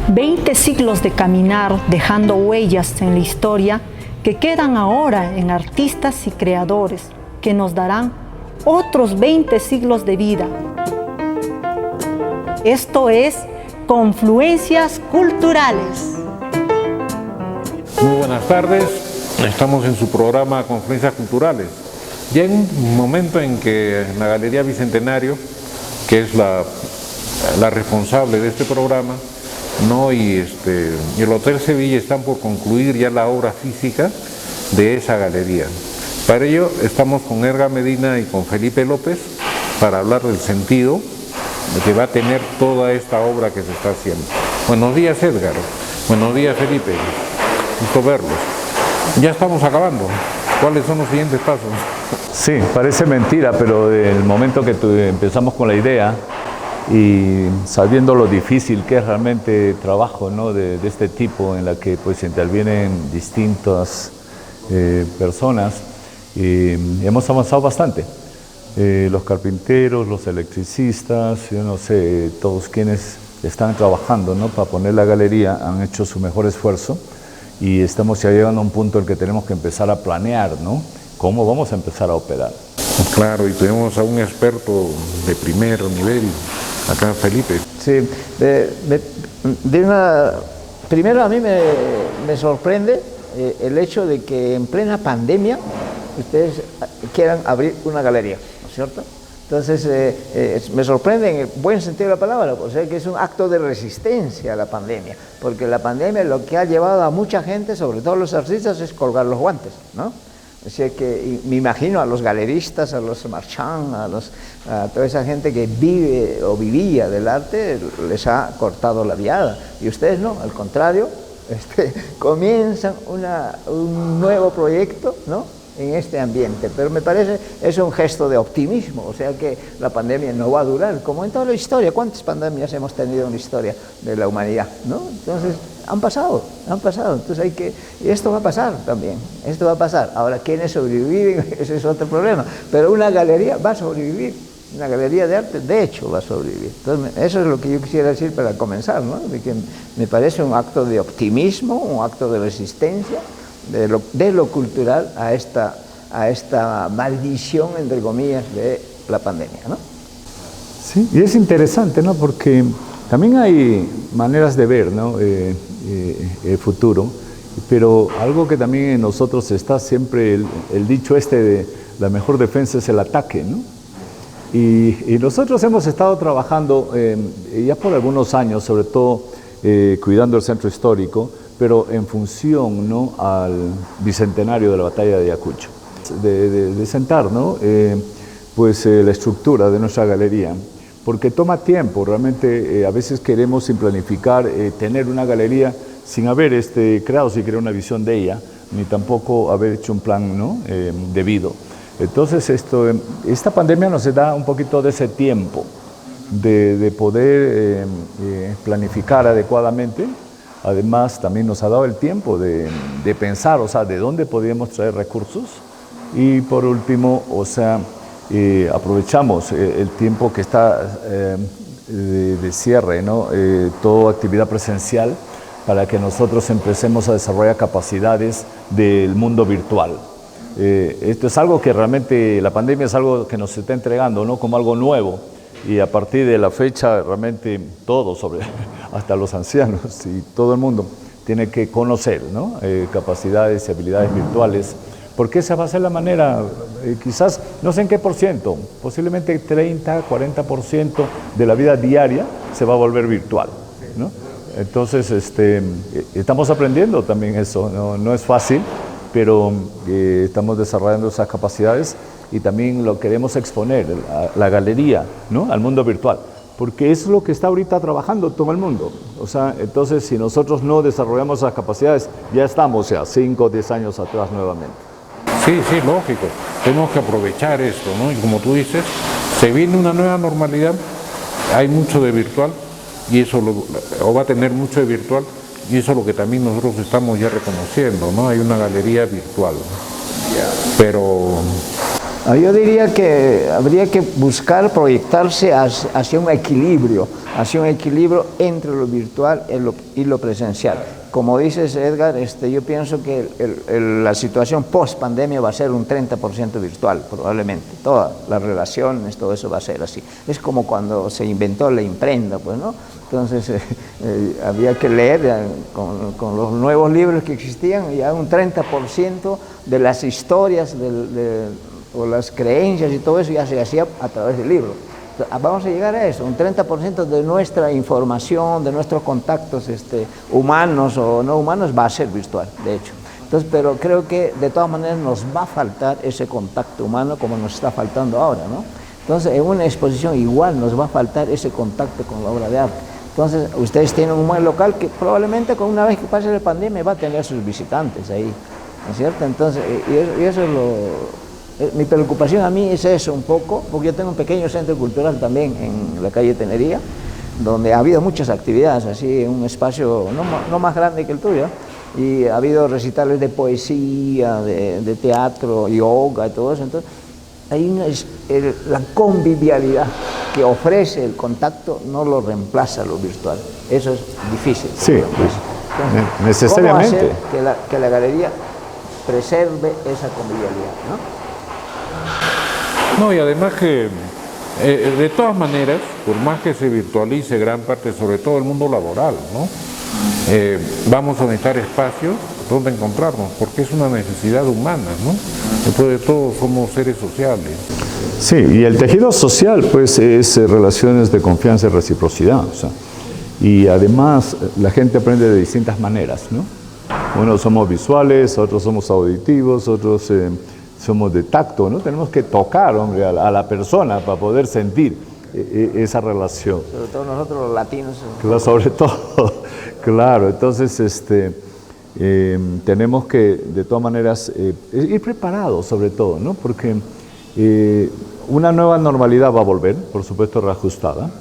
20 siglos de caminar dejando huellas en la historia que quedan ahora en artistas y creadores que nos darán otros 20 siglos de vida. Esto es Confluencias Culturales. Muy buenas tardes, estamos en su programa Confluencias Culturales. Ya en un momento en que la Galería Bicentenario, que es la responsable de este programa, y el Hotel Sevilla están por concluir ya la obra física de esa galería. Para ello estamos con Edgar Medina y con Felipe López para hablar del sentido que va a tener toda esta obra que se está haciendo. Buenos días, Edgar. Buenos días, Felipe. Gusto verlos. Ya estamos acabando. ¿Cuáles son los siguientes pasos? Sí, parece mentira, pero el momento que empezamos con la idea y sabiendo lo difícil que es realmente trabajo, ¿no? de este tipo, en la que pues intervienen distintas personas, hemos avanzado bastante. Los carpinteros, los electricistas, yo no sé, todos quienes están trabajando, ¿no? para poner la galería han hecho su mejor esfuerzo y estamos ya llegando a un punto en el que tenemos que empezar a planear, ¿no? cómo vamos a empezar a operar. Claro, y tenemos a un experto de primer nivel, acá Felipe. Sí, primero a mí me sorprende el hecho de que en plena pandemia ustedes quieran abrir una galería, ¿no es cierto? Entonces me sorprende en el buen sentido de la palabra, o sea que es un acto de resistencia a la pandemia, porque la pandemia lo que ha llevado a mucha gente, sobre todo a los artistas, es colgar los guantes, ¿no? O sea que me imagino a los galeristas, a los marchands, a toda esa gente que vive o vivía del arte, les ha cortado la viada. Y ustedes no, al contrario, comienzan un nuevo proyecto, ¿no? en este ambiente. Pero me parece es un gesto de optimismo, o sea que la pandemia no va a durar, como en toda la historia. ¿Cuántas pandemias hemos tenido en la historia de la humanidad? ¿no? Entonces, han pasado. Entonces y esto va a pasar también, esto va a pasar. Ahora, ¿quiénes sobreviven? Ese es otro problema. Pero una galería va a sobrevivir, una galería de arte, de hecho, va a sobrevivir. Entonces, eso es lo que yo quisiera decir para comenzar, ¿no? De que me parece un acto de optimismo, un acto de resistencia de lo cultural a esta maldición, entre comillas, de la pandemia, ¿no? Sí, y es interesante, ¿no? Porque también hay maneras de ver, ¿no? El futuro, pero algo que también en nosotros está siempre el dicho de la mejor defensa es el ataque, ¿no? Y nosotros hemos estado trabajando ya por algunos años, sobre todo cuidando el centro histórico, pero en función, ¿no? al bicentenario de la batalla de Ayacucho, de sentar, ¿no? la estructura de nuestra galería, porque toma tiempo. Realmente a veces queremos sin planificar tener una galería sin haber creado siquiera una visión de ella, ni tampoco haber hecho un plan, ¿no? debido. Entonces esta pandemia nos da un poquito de ese tiempo de poder planificar adecuadamente. Además, también nos ha dado el tiempo de pensar, de dónde podríamos traer recursos. Y por último, aprovechamos el tiempo que está de cierre, ¿no? Toda actividad presencial, para que nosotros empecemos a desarrollar capacidades del mundo virtual. Esto es algo que realmente, la pandemia es algo que nos está entregando, ¿no? como algo nuevo. Y a partir de la fecha, realmente todos, hasta los ancianos y todo el mundo, tiene que conocer, ¿no? capacidades y habilidades virtuales, porque esa va a ser la manera, quizás, no sé en qué por ciento, posiblemente 30, 40% de la vida diaria se va a volver virtual, ¿no? Entonces, estamos aprendiendo también eso, no es fácil, pero estamos desarrollando esas capacidades. Y también lo queremos exponer, la galería, ¿no? al mundo virtual, porque es lo que está ahorita trabajando todo el mundo. Entonces, si nosotros no desarrollamos esas capacidades, ya estamos 5 o 10 años atrás nuevamente. Sí, lógico. Tenemos que aprovechar esto, ¿no? Y como tú dices, se viene una nueva normalidad, hay mucho de virtual, y eso va a tener mucho de virtual, y eso es lo que también nosotros estamos ya reconociendo, ¿no? Hay una galería virtual, pero Yo diría que habría que buscar proyectarse hacia un equilibrio entre lo virtual y lo presencial. Como dices, Edgar, yo pienso que la situación post-pandemia va a ser un 30% virtual, probablemente. Todas las relaciones, todo eso va a ser así. Es como cuando se inventó la imprenta, pues, ¿no? Entonces, había que leer con los nuevos libros que existían, ya un 30% de las historias o las creencias y todo eso ya se hacía a través del libro. Vamos a llegar a eso, un 30% de nuestra información, de nuestros contactos humanos o no humanos va a ser virtual, de hecho. Entonces, pero creo que de todas maneras nos va a faltar ese contacto humano como nos está faltando ahora, ¿no? Entonces, en una exposición igual nos va a faltar ese contacto con la obra de arte. Entonces, ustedes tienen un buen local que probablemente con una vez que pase la pandemia va a tener sus visitantes ahí, ¿no es cierto? Entonces, y eso es mi preocupación a mí es eso un poco, porque yo tengo un pequeño centro cultural también en la calle Tenería, donde ha habido muchas actividades, así, en un espacio no más grande que el tuyo, y ha habido recitales de poesía, de teatro, yoga y todo eso. Entonces, la convivialidad que ofrece el contacto no lo reemplaza lo virtual. Eso es difícil. Sí, entonces, necesariamente. ¿cómo hacer que la galería preserve esa convivialidad, ¿no? No, y además que de todas maneras, por más que se virtualice gran parte, sobre todo el mundo laboral, ¿no? Vamos a necesitar espacios donde encontrarnos, porque es una necesidad humana, ¿no? Después de todo somos seres sociales. Sí, y el tejido social pues es relaciones de confianza y reciprocidad, o sea, y además la gente aprende de distintas maneras, ¿no? Unos somos visuales, otros somos auditivos, otros somos de tacto, ¿no? Tenemos que tocar, hombre, a la persona para poder sentir esa relación. Sobre todo nosotros los latinos. Claro, sobre todo, claro. Entonces, tenemos que, de todas maneras, ir preparados, sobre todo, ¿no? Porque una nueva normalidad va a volver, por supuesto, reajustada,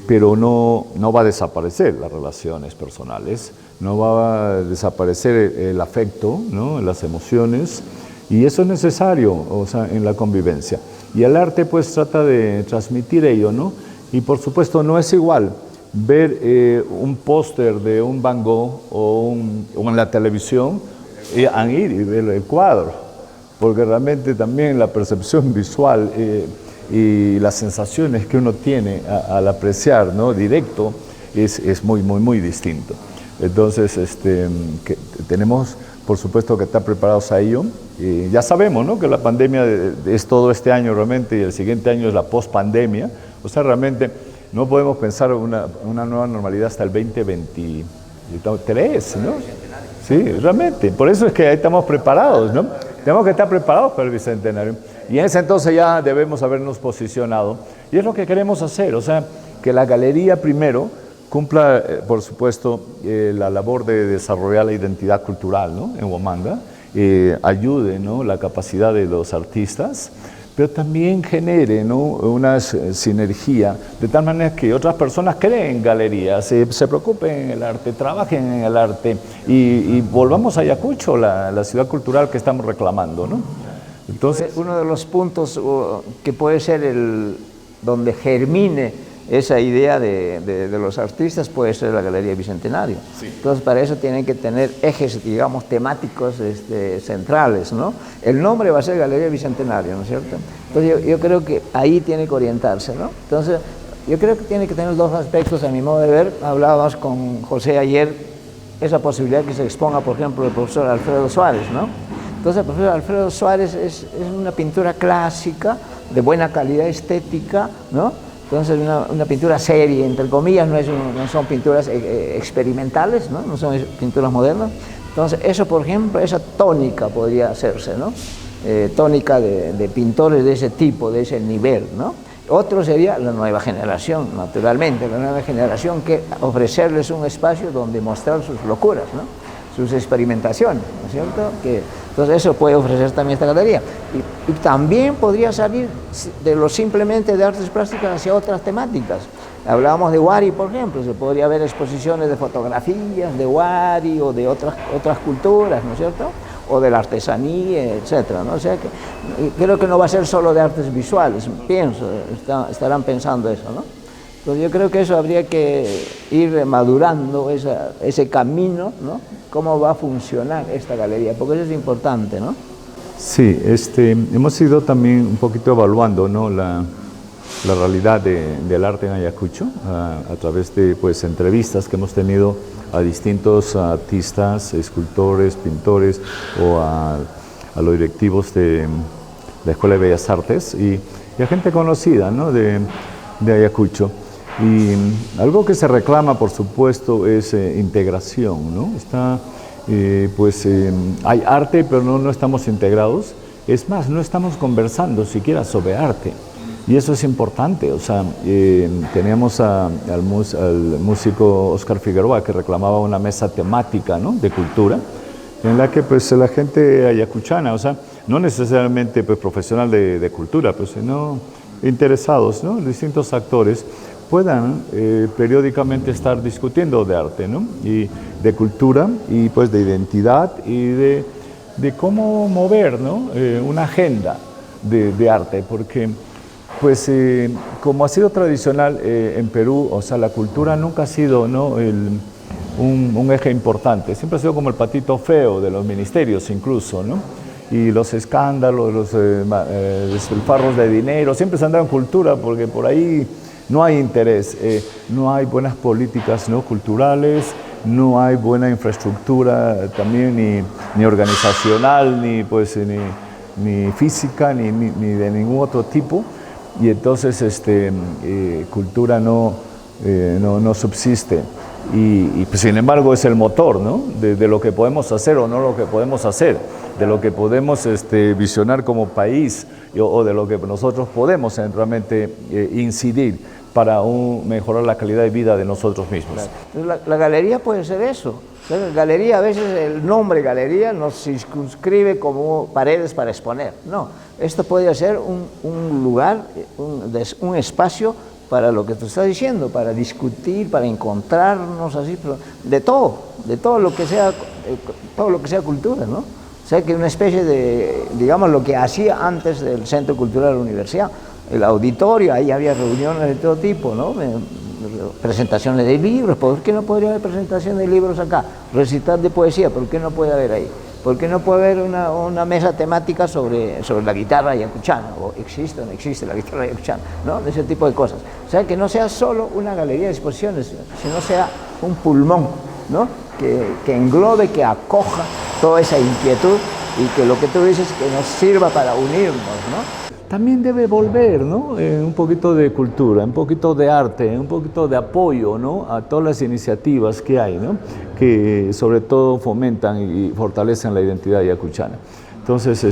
pero no va a desaparecer las relaciones personales, no va a desaparecer el afecto, ¿no? Las emociones. Y eso es necesario, o sea, en la convivencia. Y el arte pues trata de transmitir ello, ¿no? Y por supuesto no es igual ver un póster de un Van Gogh o en la televisión ir y ver el cuadro, porque realmente también la percepción visual y las sensaciones que uno tiene al apreciar, ¿no? Directo es muy distinto. Entonces que tenemos por supuesto que estar preparados a ello. Ya sabemos, ¿no? Que la pandemia es todo este año realmente y el siguiente año es la post-pandemia. O sea, realmente no podemos pensar una nueva normalidad hasta el 2023, ¿no? Sí, realmente. Por eso es que ahí estamos preparados, ¿no? Tenemos que estar preparados para el Bicentenario. Y en ese entonces ya debemos habernos posicionado. Y es lo que queremos hacer, o sea, que la galería primero cumpla, por supuesto, la labor de desarrollar la identidad cultural, ¿no? En Huamanga, ayude, ¿no? La capacidad de los artistas, pero también genere, ¿no? Una sinergia, de tal manera que otras personas creen galerías, se preocupen en el arte, trabajen en el arte y volvamos a Ayacucho, la ciudad cultural que estamos reclamando, ¿no? Entonces, uno de los puntos que puede ser donde germine esa idea de los artistas puede ser la Galería Bicentenario. Sí. Entonces, para eso tienen que tener ejes, digamos, temáticos centrales, ¿no? El nombre va a ser Galería Bicentenario, ¿no es cierto? Entonces, yo creo que ahí tiene que orientarse, ¿no? Entonces, yo creo que tiene que tener dos aspectos, a mi modo de ver. Hablábamos con José ayer, esa posibilidad que se exponga, por ejemplo, el profesor Alfredo Suárez, ¿no? Entonces, el profesor Alfredo Suárez es una pintura clásica, de buena calidad estética, ¿no? Entonces, una pintura seria, entre comillas, no son pinturas experimentales, ¿no? No son pinturas modernas. Entonces, eso, por ejemplo, esa tónica podría hacerse, ¿no? Tónica de pintores de ese tipo, de ese nivel, ¿no? Otro sería la nueva generación, naturalmente, la nueva generación, que ofrecerles un espacio donde mostrar sus locuras, ¿no? Sus experimentaciones, ¿no es cierto? Entonces eso puede ofrecer también esta galería. Y también podría salir de lo simplemente de artes plásticas hacia otras temáticas. Hablábamos de Wari, por ejemplo, se podría ver exposiciones de fotografías de Wari o de otras culturas, ¿no es cierto? o de la artesanía, etcétera, ¿no? O sea que creo que no va a ser solo de artes visuales, pienso, estarán pensando eso, ¿no? Entonces yo creo que eso habría que ir madurando ese camino, ¿no? Cómo va a funcionar esta galería, porque eso es importante, ¿no? Sí, hemos ido también un poquito evaluando, ¿no?, la realidad del arte en Ayacucho a través de, pues, entrevistas que hemos tenido a distintos artistas, escultores, pintores o a los directivos de la Escuela de Bellas Artes y a gente conocida, ¿no?, de Ayacucho. Y algo que se reclama, por supuesto, es integración, ¿no? Hay arte, pero no estamos integrados. Es más, no estamos conversando siquiera sobre arte. Y eso es importante. O sea, teníamos al músico Oscar Figueroa, que reclamaba una mesa temática, ¿no?, de cultura, en la que, pues, la gente ayacuchana, o sea, no necesariamente, pues, profesional de cultura, pues, sino interesados, ¿no?, distintos actores, puedan periódicamente estar discutiendo de arte, ¿no?, y de cultura, y pues de identidad, y de cómo mover, ¿no?, una agenda de arte, porque pues como ha sido tradicional en Perú, o sea, la cultura nunca ha sido, ¿no?, un eje importante, siempre ha sido como el patito feo de los ministerios incluso, ¿no?, y los escándalos, los despilfarros de dinero, siempre se han dado en cultura, porque por ahí no hay interés, no hay buenas políticas, ¿no?, culturales, no hay buena infraestructura también, ni organizacional, ni física, ni de ningún otro tipo, y entonces cultura no subsiste. Y pues, sin embargo, es el motor, ¿no?, de lo que podemos hacer o no lo que podemos hacer, de lo que podemos visionar como país o de lo que nosotros podemos realmente incidir para mejorar la calidad de vida de nosotros mismos. La galería puede ser eso. La galería, a veces el nombre galería nos circunscribe como paredes para exponer. No, esto puede ser un lugar, un espacio para lo que tú estás diciendo, para discutir, para encontrarnos así, de todo lo que sea cultura, ¿no? O sea, que una especie de, digamos, lo que hacía antes del Centro Cultural de la Universidad, el auditorio, ahí había reuniones de todo tipo, ¿no?, presentaciones de libros. ¿Por qué no podría haber presentaciones de libros acá? Recital de poesía, ¿por qué no puede haber ahí? ¿Por qué no puede haber una mesa temática sobre la guitarra ayacuchana? ¿O existe o no existe la guitarra ayacuchana? ¿No? De ese tipo de cosas. O sea, que no sea solo una galería de exposiciones, sino sea un pulmón, ¿no?, que englobe, que acoja toda esa inquietud y que lo que tú dices, que nos sirva para unirnos, ¿no? También debe volver, ¿no?, un poquito de cultura, un poquito de arte, un poquito de apoyo, ¿no?, a todas las iniciativas que hay, ¿no?, que sobre todo fomentan y fortalecen la identidad ayacuchana. Entonces,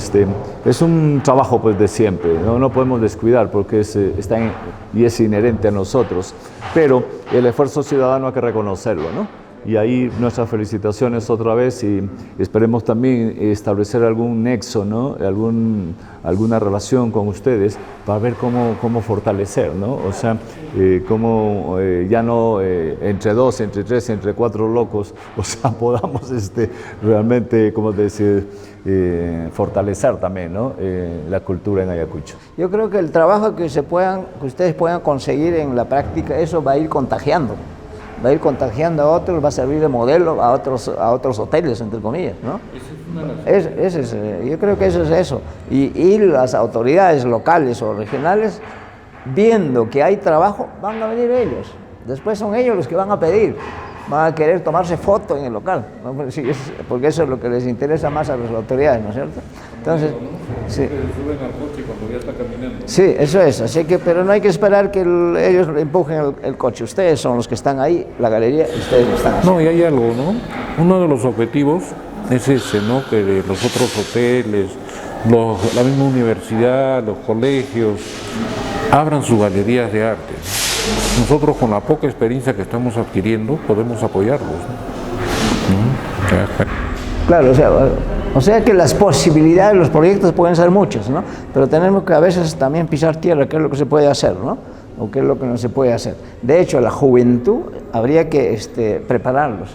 es un trabajo, pues, de siempre, no podemos descuidar, porque es inherente a nosotros, pero el esfuerzo ciudadano hay que reconocerlo, ¿no? Y ahí nuestras felicitaciones otra vez, y esperemos también establecer algún nexo, ¿no?, alguna relación con ustedes para ver cómo fortalecer, ¿no? O sea, cómo ya no entre dos, entre tres, entre cuatro locos, o sea, podamos realmente, como decir, fortalecer también, ¿no?, la cultura en Ayacucho. Yo creo que el trabajo que ustedes puedan conseguir en la práctica, eso va a ir contagiando. Va a ir contagiando a otros, va a servir de modelo a otros hoteles, entre comillas, ¿no? Yo creo que eso es eso. Y las autoridades locales o regionales, viendo que hay trabajo, van a venir ellos. Después son ellos los que van a pedir, van a querer tomarse foto en el local, ¿no? Porque eso es lo que les interesa más a las autoridades, ¿no es cierto? Entonces, sí. Suben al coche cuando ya está caminando. Sí, eso es. Así que, pero no hay que esperar que ellos empujen el coche. Ustedes son los que están ahí, la galería, ustedes lo están haciendo. No, y hay algo, ¿no? Uno de los objetivos es ese, ¿no?, que los otros hoteles, la misma universidad, los colegios, abran sus galerías de arte. Nosotros, con la poca experiencia que estamos adquiriendo, podemos apoyarlos, ¿no? Claro, o sea que las posibilidades, los proyectos pueden ser muchos, ¿no? Pero tenemos que a veces también pisar tierra, qué es lo que se puede hacer, ¿no?, o qué es lo que no se puede hacer. De hecho, la juventud habría que prepararlos,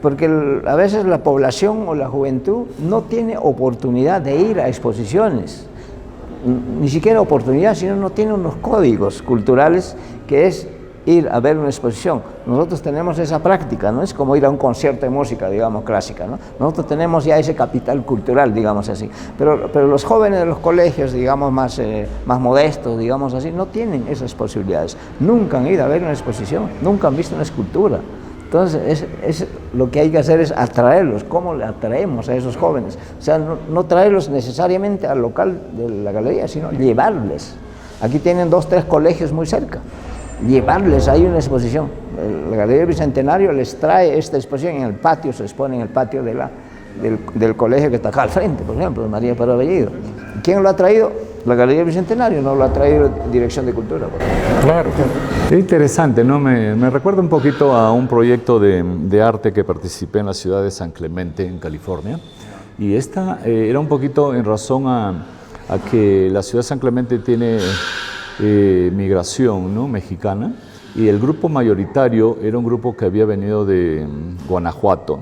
Porque a veces la población o la juventud no tiene oportunidad de ir a exposiciones, ni siquiera oportunidad, sino no tiene unos códigos culturales que es ir a ver una exposición. Nosotros tenemos esa práctica, ¿no? Es como ir a un concierto de música, digamos, clásica, ¿no? Nosotros tenemos ya ese capital cultural, digamos así, pero los jóvenes de los colegios, digamos, más modestos, digamos así, no tienen esas posibilidades. Nunca han ido a ver una exposición, nunca han visto una escultura. Entonces, lo que hay que hacer es atraerlos. ¿Cómo le atraemos a esos jóvenes? O sea, no traerlos necesariamente al local de la galería, sino llevarles. Aquí tienen 2 o 3 colegios muy cerca. Llevarles ahí una exposición. La Galería Bicentenario les trae esta exposición en el patio, se expone en el patio del colegio que está acá al frente, por ejemplo, de María Parra Bellido. ¿Quién lo ha traído? La Galería Bicentenario, no lo ha traído Dirección de Cultura. Claro. Es interesante, ¿no? Me recuerda un poquito a un proyecto de arte que participé en la ciudad de San Clemente, en California. Y esta era un poquito en razón a que la ciudad de San Clemente tiene migración, ¿no? Mexicana, y el grupo mayoritario era un grupo que había venido de Guanajuato,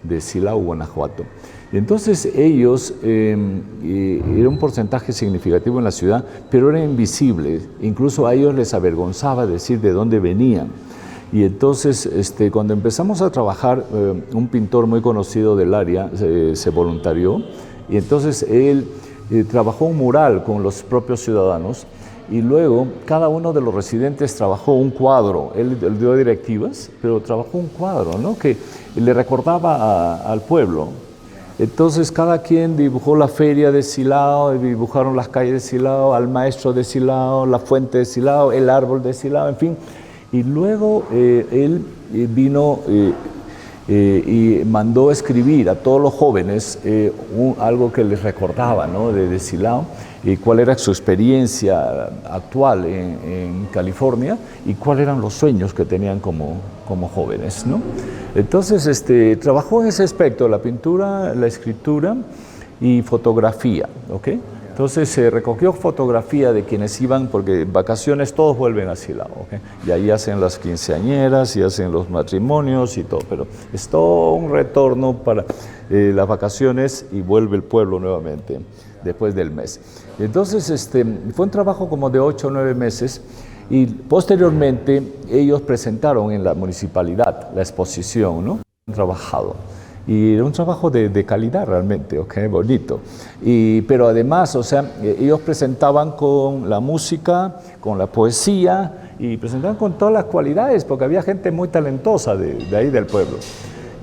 de Silao, Guanajuato. Y entonces ellos, era un porcentaje significativo en la ciudad, pero era invisible, incluso a ellos les avergonzaba decir de dónde venían. Y entonces, cuando empezamos a trabajar, un pintor muy conocido del área se voluntarió, y entonces él trabajó un mural con los propios ciudadanos, y luego cada uno de los residentes trabajó un cuadro. Él dio directivas, pero trabajó un cuadro, ¿no? Que le recordaba al pueblo. Entonces cada quien dibujó la feria de Silao, dibujaron las calles de Silao, al maestro de Silao, la fuente de Silao, el árbol de Silao, en fin. Y luego él vino y mandó escribir a todos los jóvenes algo que les recordaba, ¿no? de Silao, y cuál era su experiencia actual en California y cuáles eran los sueños que tenían como jóvenes, ¿no? Entonces trabajó en ese aspecto, la pintura, la escritura y fotografía, ¿ok? Entonces se recogió fotografía de quienes iban, porque en vacaciones todos vuelven a Silao, ¿okay? Y ahí hacen las quinceañeras y hacen los matrimonios y todo, pero es todo un retorno para las vacaciones y vuelve el pueblo nuevamente después del mes. Entonces fue un trabajo como de 8 o 9 meses y posteriormente ellos presentaron en la municipalidad la exposición, ¿no? Han trabajado. Y era un trabajo de calidad realmente, okay, bonito. Pero además, o sea, ellos presentaban con la música, con la poesía, y presentaban con todas las cualidades, porque había gente muy talentosa de ahí del pueblo.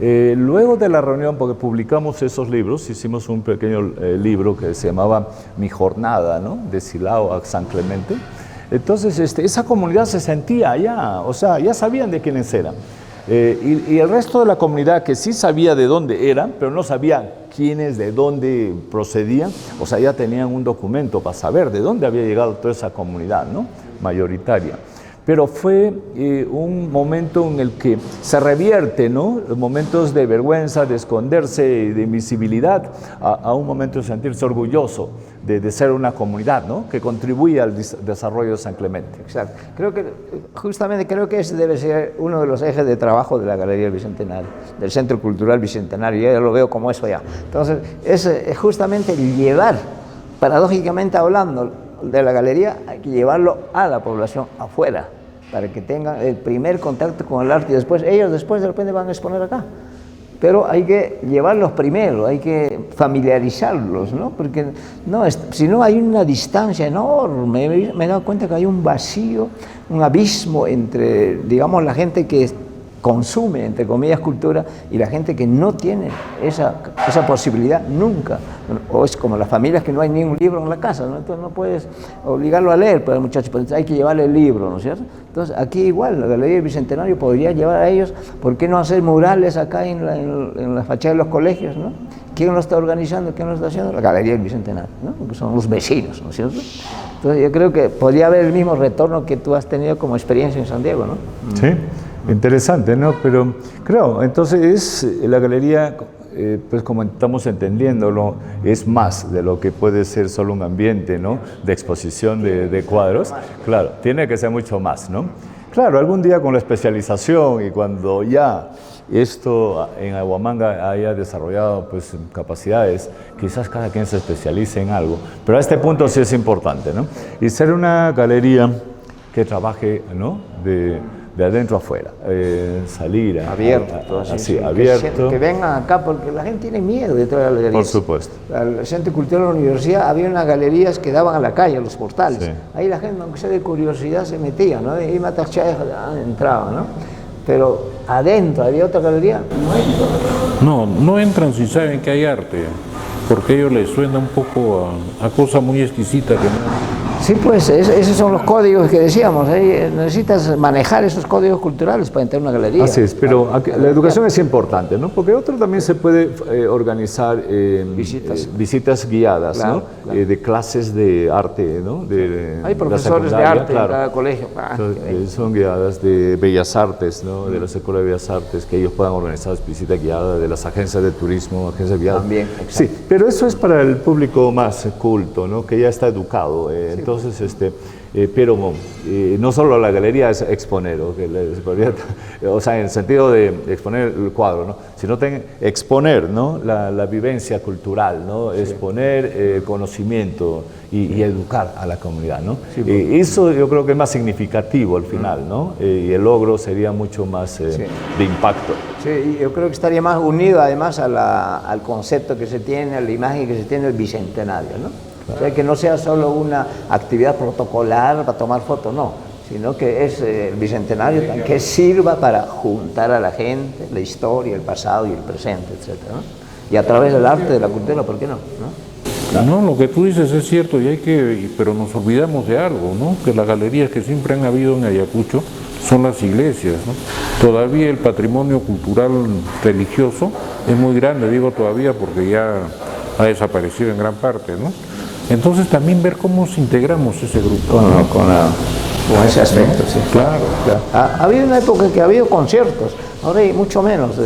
Luego de la reunión, porque publicamos esos libros, hicimos un pequeño libro que se llamaba Mi Jornada, ¿no? De Silao a San Clemente. Entonces, esa comunidad se sentía allá, o sea, ya sabían de quiénes eran. Y el resto de la comunidad que sí sabía de dónde eran, pero no sabía quiénes, de dónde procedían, o sea, ya tenían un documento para saber de dónde había llegado toda esa comunidad, ¿no? Mayoritaria. Pero fue un momento en el que se revierte, ¿no? Momentos de vergüenza, de esconderse, de invisibilidad, a un momento de sentirse orgulloso de ser una comunidad, ¿no? Que contribuye al desarrollo de San Clemente. Exacto. Justamente creo que ese debe ser uno de los ejes de trabajo de la Galería Bicentenario, del Centro Cultural Bicentenario. Yo ya lo veo como eso ya. Entonces, es justamente llevar, paradójicamente hablando, de la galería, hay que llevarlo a la población afuera, para que tengan el primer contacto con el arte y después ellos de repente van a exponer acá. Pero hay que llevarlos primero, hay que familiarizarlos, ¿no? Porque si no hay una distancia enorme. Me he dado cuenta que hay un vacío, un abismo entre, digamos, la gente que consume, entre comillas, cultura, y la gente que no tiene esa posibilidad nunca. O es como las familias que no hay ni un libro en la casa, ¿no? Entonces no puedes obligarlo a leer, pero el muchacho, pues, hay que llevarle el libro, ¿no es cierto? Entonces aquí igual, la Galería del Bicentenario podría llevar a ellos, ¿por qué no hacer murales acá en la fachada de los colegios, ¿no? ¿Quién lo está organizando? ¿Quién lo está haciendo? La Galería del Bicentenario, ¿no? Porque son los vecinos, ¿no es cierto? Entonces yo creo que podría haber el mismo retorno que tú has tenido como experiencia en San Diego, ¿no? Sí. Interesante, ¿no? Pero creo, entonces la galería, pues como estamos entendiéndolo, es más de lo que puede ser solo un ambiente, ¿no? De exposición de cuadros. Claro, tiene que ser mucho más, ¿no? Claro, algún día con la especialización y cuando ya esto en Huamanga haya desarrollado pues, capacidades, quizás cada quien se especialice en algo, pero a este punto sí es importante, ¿no? Y ser una galería que trabaje, ¿no? de adentro afuera, salir abierto, así, abierto. Que vengan acá, porque la gente tiene miedo de entrar a galerías. Por supuesto. Al Centro Cultural de la Universidad había unas galerías que daban a la calle, a los portales. Sí. Ahí la gente, aunque sea de curiosidad, se metía, ¿no? Y entraba, ¿no? Pero adentro había otra galería. No entran si saben que hay arte, porque a ellos les suena un poco a cosa muy exquisita que no. Sí, pues esos son los códigos que decíamos. Necesitas manejar esos códigos culturales para entrar a una galería. Así es, pero la educación es importante, ¿no? Porque otro también se puede organizar visitas guiadas, claro, ¿no? Claro. De clases de arte, ¿no? Hay profesores de arte, claro, en cada colegio. Son guiadas de Bellas Artes, ¿no? De las escuelas de Bellas Artes, que ellos puedan organizar visitas guiadas, de las agencias de turismo, agencias guiadas. También, exacto. Sí, pero eso es para el público más culto, ¿no? Que ya está educado. Entonces, pero no solo la galería es exponer, o sea, en el sentido de exponer el cuadro, ¿no? Sino exponer, ¿no? la vivencia cultural, ¿no? Sí. Exponer conocimiento y educar a la comunidad, ¿no? Sí, eso yo creo que es más significativo al final, ¿no? Y el logro sería mucho más de impacto. Sí, yo creo que estaría más unido además al concepto que se tiene, a la imagen que se tiene del Bicentenario, ¿no? O sea, que no sea solo una actividad protocolar para tomar fotos, no, sino que es el Bicentenario que sirva para juntar a la gente, la historia, el pasado y el presente, etc., ¿no? Y a través del arte, de la cultura, ¿por qué no? No, lo que tú dices es cierto, pero nos olvidamos de algo, ¿no? Que las galerías que siempre han habido en Ayacucho son las iglesias, ¿no? Todavía el patrimonio cultural religioso es muy grande, digo todavía porque ya ha desaparecido en gran parte, ¿no? Entonces también ver cómo nos integramos ese grupo. Con ese aspecto, sí. Claro. Ha habido una época que ha habido conciertos, ahora hay mucho menos.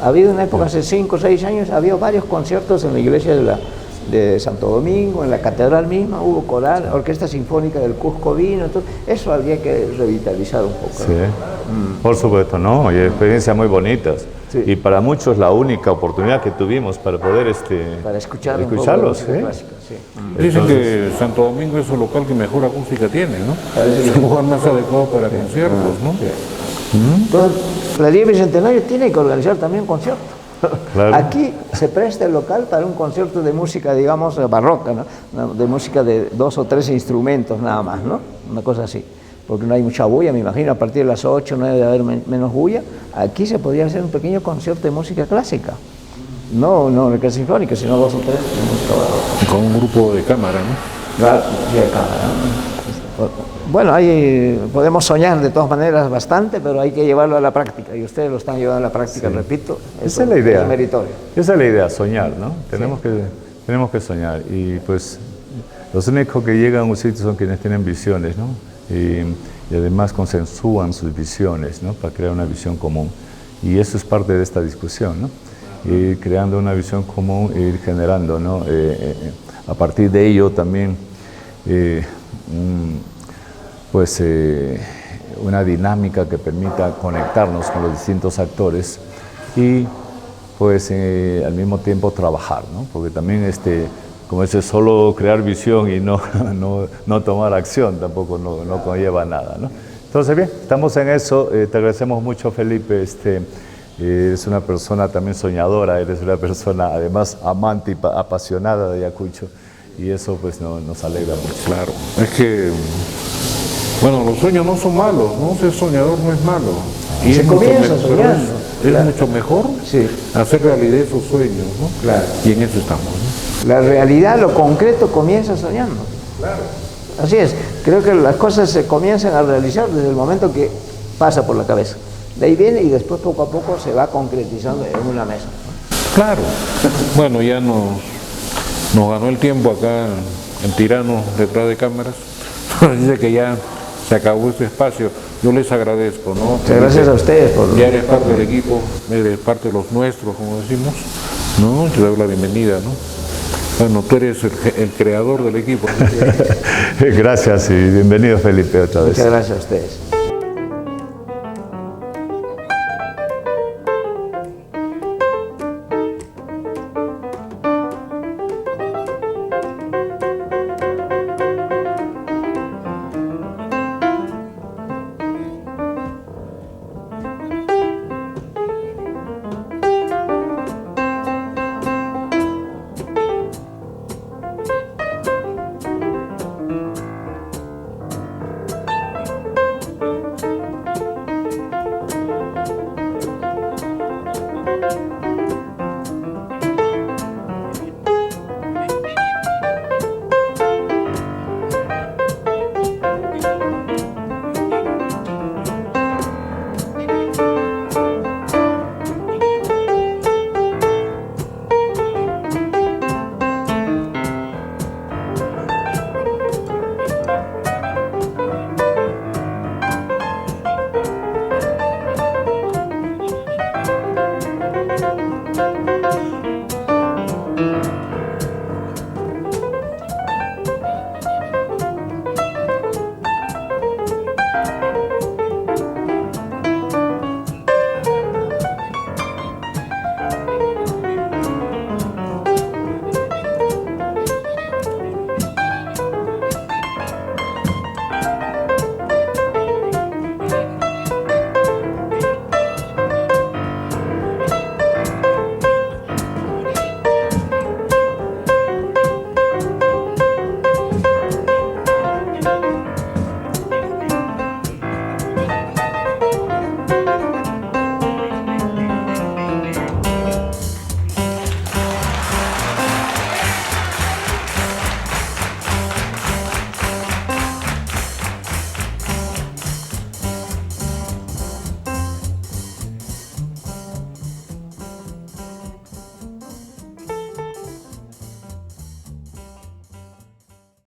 Ha habido una época hace 5 o 6 años, ha habido varios conciertos en la iglesia de Santo Domingo, en la catedral misma, hubo coral, orquesta sinfónica del Cusco vino, entonces eso habría que revitalizar un poco. Sí, por supuesto, ¿no? Hay experiencias muy bonitas. Sí. Y para muchos la única oportunidad que tuvimos para poder para escucharlos. Un poco de clásica, sí. Dicen que Santo Domingo es el local que mejor acústica tiene, ¿no? Es el lugar más adecuado para conciertos, ¿no? Sí. Entonces, la Día Bicentenario tiene que organizar también conciertos. Claro. Aquí se presta el local para un concierto de música, digamos, barroca, ¿no? De música de 2 o 3 instrumentos nada más, ¿no? Una cosa así. Porque no hay mucha bulla, me imagino, a partir de las 8 no debe haber menos bulla. Aquí se podría hacer un pequeño concierto de música clásica. No orquesta sinfónica, sino 2 o 3 de música barroca. Con un grupo de cámara, ¿no? Claro, sí, de cámara, ¿no? Bueno, podemos soñar de todas maneras bastante, pero hay que llevarlo a la práctica, y ustedes lo están llevando a la práctica, sí. Repito. Esa es la idea. Es meritorio. Esa es la idea, soñar, ¿no? Tenemos que soñar, y pues los únicos que llegan a un sitio son quienes tienen visiones, ¿no? Y además consensúan sus visiones, ¿no? Para crear una visión común. Y eso es parte de esta discusión, ¿no? Ir creando una visión común e ir generando, ¿no? A partir de ello también, una dinámica que permita conectarnos con los distintos actores y pues al mismo tiempo trabajar, ¿no? Porque también como es solo crear visión y no tomar acción, tampoco no conlleva nada, ¿no? Entonces, bien, estamos en eso. Te agradecemos mucho, Felipe. Eres una persona también soñadora, eres una persona además amante y apasionada de Ayacucho, y eso pues nos alegra mucho. Claro, es que, bueno, los sueños no son malos, ¿no? Ser soñador no es malo. Y se comienza soñando. Es mucho mejor hacer realidad esos sueños, ¿no? Claro. Y en eso estamos, ¿no? La realidad, lo concreto, comienza soñando. Claro. Así es. Creo que las cosas se comienzan a realizar desde el momento que pasa por la cabeza. De ahí viene y después poco a poco se va concretizando en una mesa. Claro. Bueno, ya nos ganó el tiempo acá en Tirano, detrás de cámaras. Dice que ya se acabó este espacio. Yo les agradezco, ¿no? Muchas gracias a ustedes. Ya eres parte del equipo, eres parte de los nuestros, como decimos, ¿no? Te doy la bienvenida, ¿no? Bueno, tú eres el creador del equipo. Gracias y bienvenido, Felipe, otra vez. Muchas gracias a ustedes.